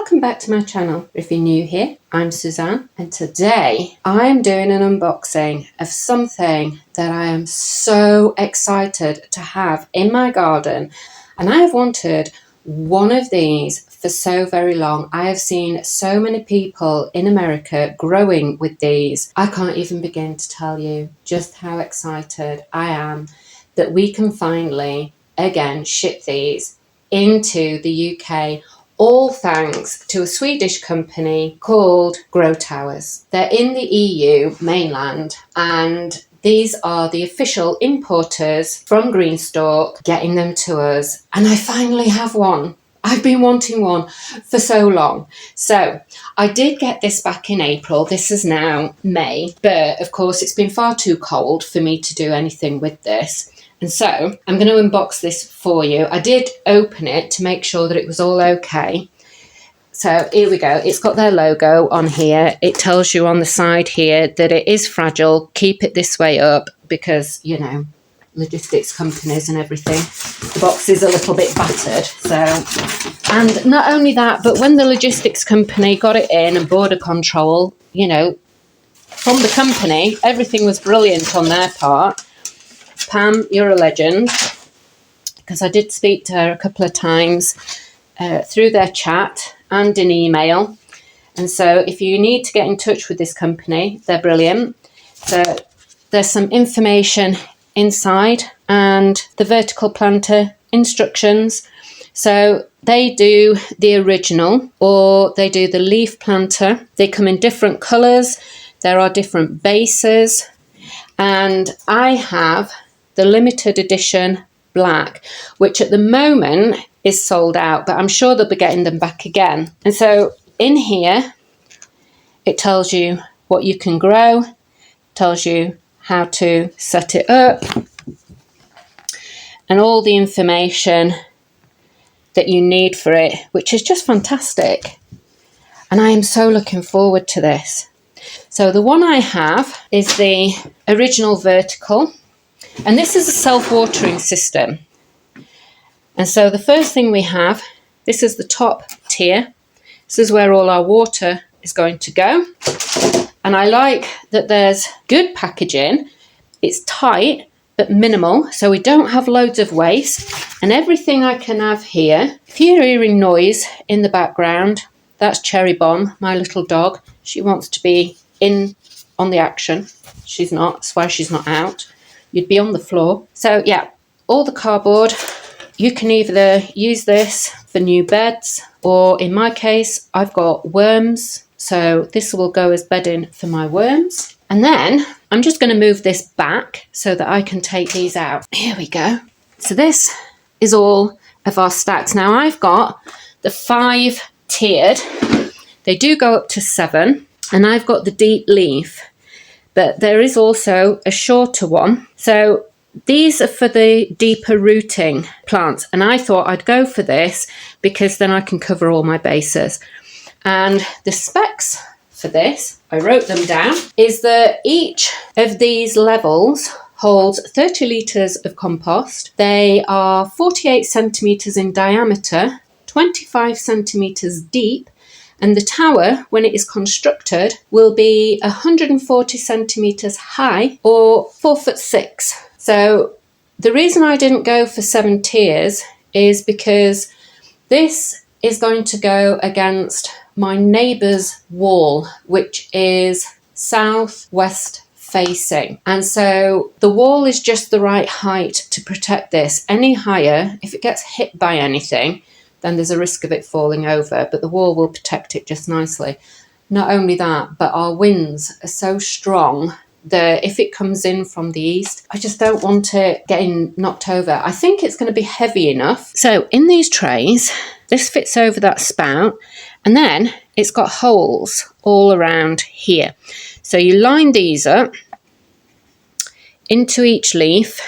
Welcome back to my channel. If you're new here, I'm Suzanne, and today I'm doing an unboxing of something that I am so excited to have in my garden, and I have wanted one of these for so very long. I have seen so many people in America growing with these. I can't even begin to tell you just how excited I am that we can finally again ship these into the UK, all thanks to a Swedish company called Grow Towers. They're in the EU mainland, and these are the official importers from Greenstalk getting them to us. And I finally have one. I've been wanting one for so long. So I did get this back in April. This is now May, but of course it's been far too cold for me to do anything with this. And so I'm going to unbox this for you. I did open it to make sure that it was all okay. So here we go. It's got their logo on here. It tells you on the side here that it is fragile. Keep it this way up because, you know, logistics companies and everything. The box is a little bit battered. So, and not only that, but when the logistics company got it in and border control, you know, from the company, everything was brilliant on their part. Pam, you're a legend, because I did speak to her a couple of times through their chat and in email. And so if you need to get in touch with this company, they're brilliant. So there's some information inside and the vertical planter instructions. So they do the original or they do the leaf planter. They come in different colours. There are different bases. And I have the limited edition black, which at the moment is sold out, but I'm sure they'll be getting them back again. And so in here, it tells you what you can grow, tells you how to set it up, and all the information that you need for it, which is just fantastic. And I am so looking forward to this. So the one I have is the original vertical, and this is a self-watering system. And so the first thing we have, this is the top tier. This is where all our water is going to go. And I like that there's good packaging. It's tight, but minimal, so we don't have loads of waste. And everything I can have here, if you're hearing noise in the background, that's Cherry Bomb, my little dog. She wants to be in on the action. She's not, that's why she's not out. You'd be on the floor. So yeah, all the cardboard. You can either use this for new beds, or in my case, I've got worms. So this will go as bedding for my worms. And then I'm just going to move this back so that I can take these out. Here we go. So this is all of our stacks. Now I've got the 5 tiered. They do go up to 7. And I've got the deep leaf. But there is also a shorter one. So these are for the deeper rooting plants. And I thought I'd go for this because then I can cover all my bases. And the specs for this, I wrote them down, is that each of these levels holds 30 litres of compost. They are 48 centimetres in diameter, 25 centimetres deep. And the tower, when it is constructed, will be 140 centimetres high or 4'6". So the reason I didn't go for 7 tiers is because this is going to go against my neighbour's wall, which is southwest facing. And so the wall is just the right height to protect this. Any higher, if it gets hit by anything, then there's a risk of it falling over, but the wall will protect it just nicely. Not only that, but our winds are so strong that if it comes in from the east, I just don't want it getting knocked over. I think it's going to be heavy enough. So in these trays, this fits over that spout, and then it's got holes all around here. So you line these up into each leaf.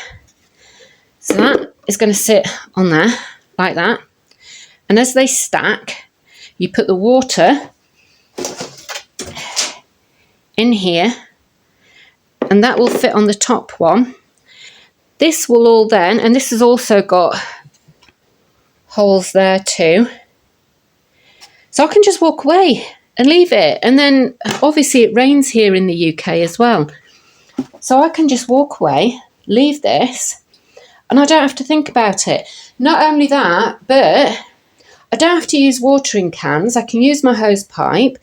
So that is going to sit on there like that. And as they stack, you put the water in here, and that will fit on the top one. This will all then, and this has also got holes there too. So I can just walk away and leave it. And then obviously it rains here in the UK as well. So I can just walk away, leave this, and I don't have to think about it. Not only that, but I don't have to use watering cans. I can use my hose pipe.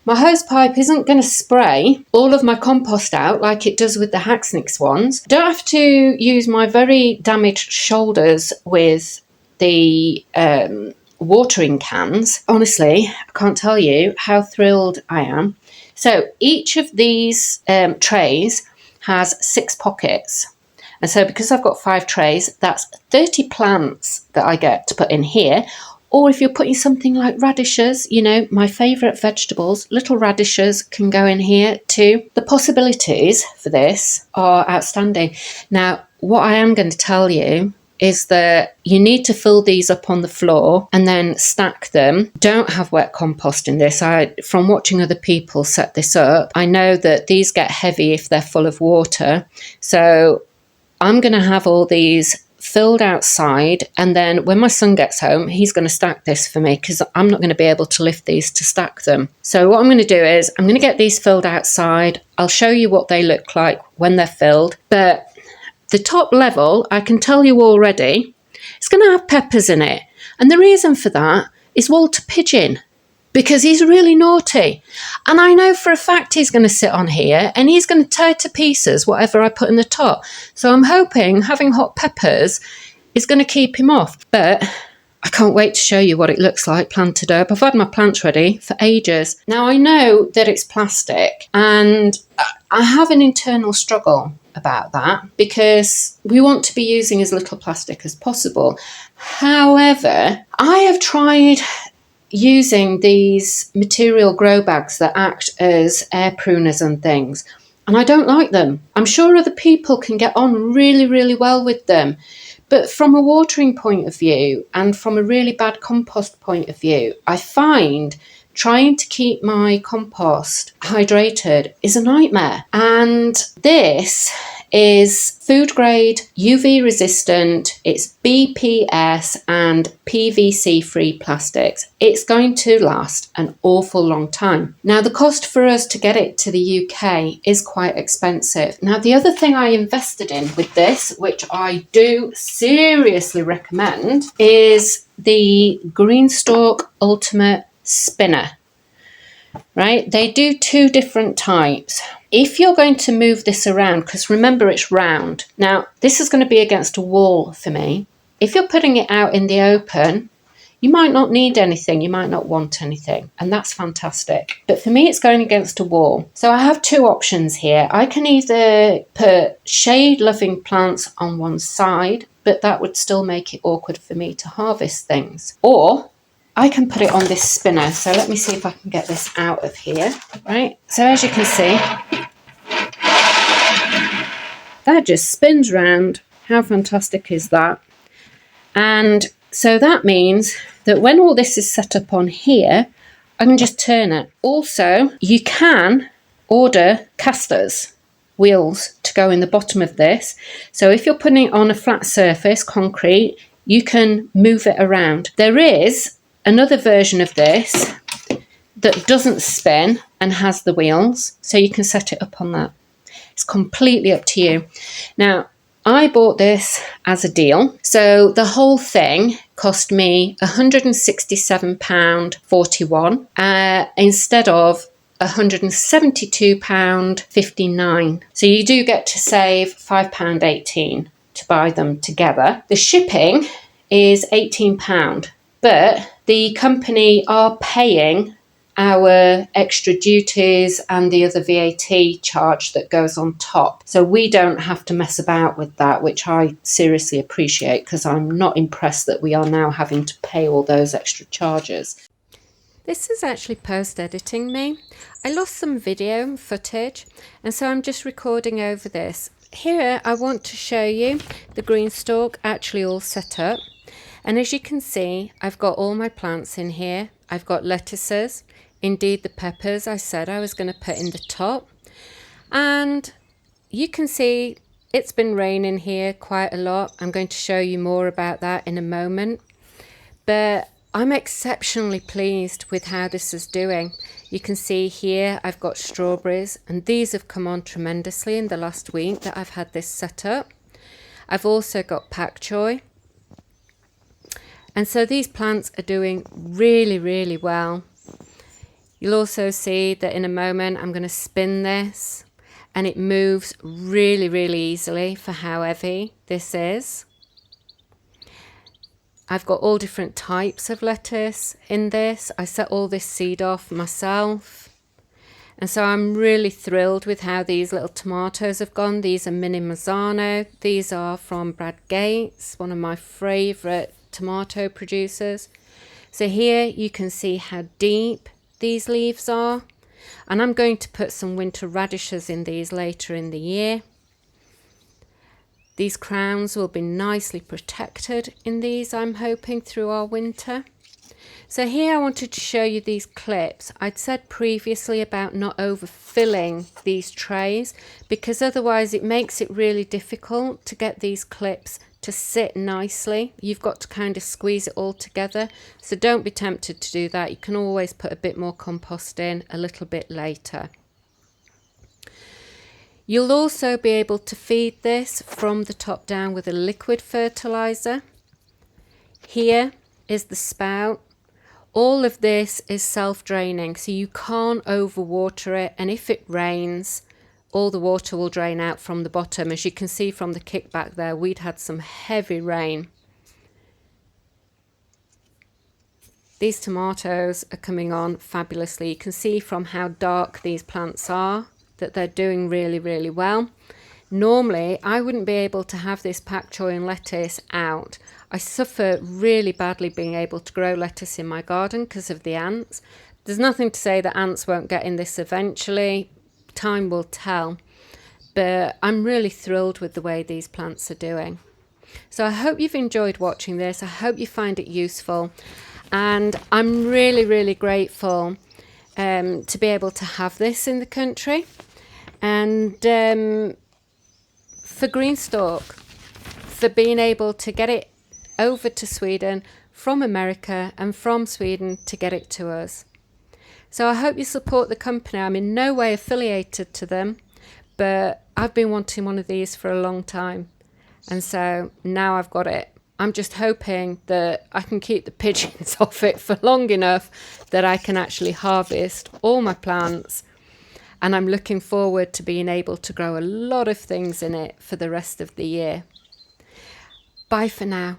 My hose pipe isn't going to spray all of my compost out like it does with the Hacksnicks ones. I don't have to use my very damaged shoulders with the watering cans. Honestly, I can't tell you how thrilled I am. So each of these trays has 6 pockets. And so because I've got 5 trays, that's 30 plants that I get to put in here. Or if you're putting something like radishes, you know, my favourite vegetables, little radishes can go in here too. The possibilities for this are outstanding. Now, what I am going to tell you is that you need to fill these up on the floor and then stack them. Don't have wet compost in this. From watching other people set this up, I know that these get heavy if they're full of water. So I'm going to have all these filled outside, and then when my son gets home, he's going to stack this for me because I'm not going to be able to lift these to stack them. So what I'm going to do is I'm going to get these filled outside. I'll show you what they look like when they're filled. But the top level, I can tell you already, it's going to have peppers in it. And the reason for that is Walter Pigeon, because he's really naughty. And I know for a fact he's going to sit on here and he's going to tear to pieces whatever I put in the top. So I'm hoping having hot peppers is going to keep him off. But I can't wait to show you what it looks like planted up. I've had my plants ready for ages. Now I know that it's plastic and I have an internal struggle about that because we want to be using as little plastic as possible. However, I have tried using these material grow bags that act as air pruners and things, and I don't like them. I'm sure other people can get on really, really well with them, but from a watering point of view and from a really bad compost point of view, I find trying to keep my compost hydrated is a nightmare. And this is food grade, UV resistant, it's BPS and PVC free plastics. It's going to last an awful long time. Now the cost for us to get it to the UK is quite expensive. Now the other thing I invested in with this, which I do seriously recommend, is the Greenstalk Ultimate Spinner. Right, they do 2 different types. If you're going to move this around, because remember it's round, now this is going to be against a wall for me. If you're putting it out in the open, you might not need anything, you might not want anything, and that's fantastic. But for me, it's going against a wall. So I have 2 options here. I can either put shade-loving plants on one side, but that would still make it awkward for me to harvest things. Or I can put it on this spinner. So let me see if I can get this out of here. Right, so as you can see, that just spins round. How fantastic is that? And so that means that when all this is set up on here, I can just turn it. Also, you can order casters, wheels, to go in the bottom of this. So if you're putting it on a flat surface, concrete, you can move it around. There is another version of this that doesn't spin and has the wheels, so you can set it up on that. It's completely up to you. Now, I bought this as a deal. So the whole thing cost me £167.41 instead of £172.59. So you do get to save £5.18 to buy them together. The shipping is £18, but the company are paying our extra duties and the other VAT charge that goes on top. So we don't have to mess about with that, which I seriously appreciate because I'm not impressed that we are now having to pay all those extra charges. This is actually post-editing me. I lost some video footage and so I'm just recording over this. Here I want to show you the Greenstalk actually all set up. And as you can see, I've got all my plants in here. I've got lettuces, indeed the peppers I said I was going to put in the top. And you can see it's been raining here quite a lot. I'm going to show you more about that in a moment. But I'm exceptionally pleased with how this is doing. You can see here I've got strawberries, and these have come on tremendously in the last week that I've had this set up. I've also got pak choi. And so these plants are doing really, really well. You'll also see that in a moment I'm going to spin this, and it moves really, really easily for how heavy this is. I've got all different types of lettuce in this. I set all this seed off myself. And so I'm really thrilled with how these little tomatoes have gone. These are Mini Mazzano. These are from Brad Gates, one of my favourite tomato producers. So here you can see how deep these leaves are. And I'm going to put some winter radishes in these later in the year. These crowns will be nicely protected in these, I'm hoping, through our winter. So here I wanted to show you these clips. I'd said previously about not overfilling these trays, because otherwise it makes it really difficult to get these clips to sit nicely. You've got to kind of squeeze it all together. So don't be tempted to do that. You can always put a bit more compost in a little bit later. You'll also be able to feed this from the top down with a liquid fertilizer. Here is the spout. All of this is self-draining, so you can't overwater it, and if it rains, all the water will drain out from the bottom. As you can see from the kickback there, we'd had some heavy rain. These tomatoes are coming on fabulously. You can see from how dark these plants are that they're doing really, really well. Normally, I wouldn't be able to have this pak choi and lettuce out. I suffer really badly being able to grow lettuce in my garden because of the ants. There's nothing to say that ants won't get in this eventually. Time will tell. But I'm really thrilled with the way these plants are doing. So I hope you've enjoyed watching this. I hope you find it useful. And I'm really, really grateful to be able to have this in the country. And for Greenstalk, for being able to get it over to Sweden from America, and from Sweden to get it to us. So I hope you support the company. I'm in no way affiliated to them, but I've been wanting one of these for a long time. And so now I've got it. I'm just hoping that I can keep the pigeons off it for long enough that I can actually harvest all my plants. And I'm looking forward to being able to grow a lot of things in it for the rest of the year. Bye for now.